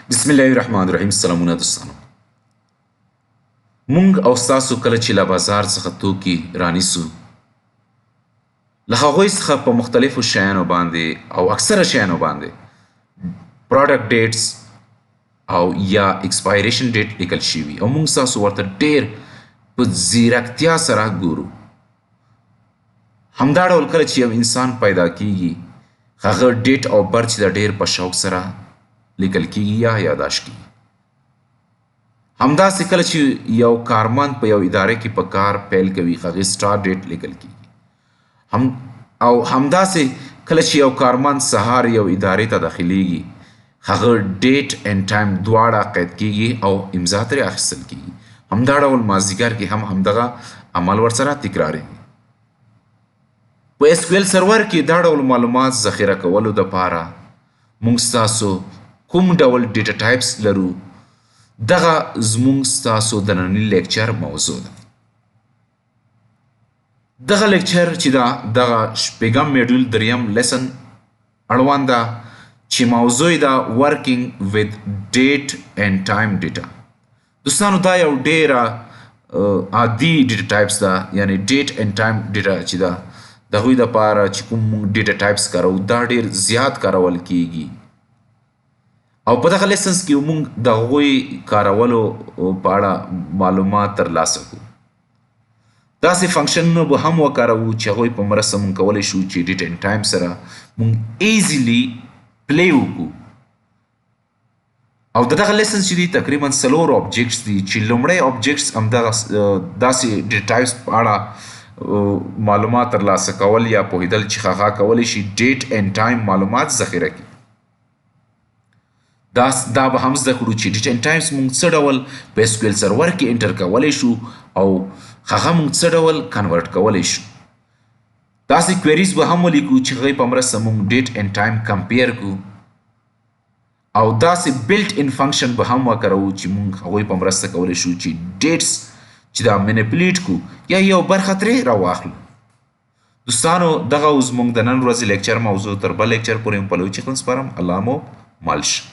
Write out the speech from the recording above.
बिस्मिल्लाहिर्रहमानिर्रहीम। सलामुना दोस्तانو مونږ او تاسو کله چې له بازار څخه توکي رانیسو له هغوی څخه په مختلفو شیانو باندې او اکثره شیانو باندې پروډکټ ډیټس او یا ایکسپایریشن ډیټ لیکل شوي او مونږ تاسو ورته ډیر په ځیرکتیا سره ګورو. همدا ډول کله چې یو انسان پیدا کیږي هغه ډیټ او برث د ډیر په شوق سره لیکل کیږي یا یاداشت کیږي. همداسې کله چې یو کارمند په یو اداره کې په کار پیل کوي هغه سټار ډیټ لیکل کیږي. همداسې کله چې یو کارمند سهار یو ادارې ته داخليږي هغه ډیټ اینڈ ټایم دواړه قید کیږي او امضا ترې اخیستل کیږي. همدا ډول مازدیګر کې هم همدغه عمل ورسره تکراریږي. په اس کیو ایل سرور کې دا ډول معلومات ذخیره کولو دپاره موږ ستاسو کوم ډول ډیټا ټایپس لرو دغه زموږ ستاسو د ننني لیکچر موضوع ده. دغه لیکچر چې دغه شپږم میډیول دریم لیسن اړوند ده چې موضوع یې ده ورکینګ وذ ډیټ اینډ ټایم ډیټا. دوستانو دا یو ډیره عادي ډیټا ټایپس ده، یعنی ډیټ اینډ ټایم ډیټا چې ده د هغوی دپاره چې کوم موږ ډیټا ټایپس کارو دا ډیر زیات کارول کیږي او په دغه لیسنس کې موږ د هغوی کارولو په اړه معلومات ترلاسه کړو. داسې فنکشنونه به هم وکاروو چې هغوی په مرسته موږ کولی شو چې ډیټ اینډ ټایم سره موږ ایزیلی پلی وکړو. او د دغه لیسنس چې دی تقریبا 4 آبجیکټس دي چې لومړی آبجیکټس همدغه داسې ډیټا ټایپس په اړه معلومات ترلاسه کول یا پوهیدل چې هغه کولی شي ډیټ اینډ ټایم معلومات ذخیره کړي. دا به هم زده کړو چې ډیټا اینډ ټایمز موږ څه ډول په اس کیو ایل سرور کې انټر کولی شو او هغه موږ څه ډول کنورټ کولی شو. داسې کویریز به هم ولیکو چې هغې په مرسته موږ ډیټ اینډ ټایم کمپیر کړو او داسې بلټ ان فنکشن به هم وکاروو چې موږ هغوی په مرسته کولی شو چې ډیټس چې دا منیپولیټ کړو یا یو برخه ترې راواخلو. دوستانو دغه اوس موږ د نن ورځې لیکچر موضوع تر بل لیکچر پورې په لوی چکن سپارم. الله مو مال شه.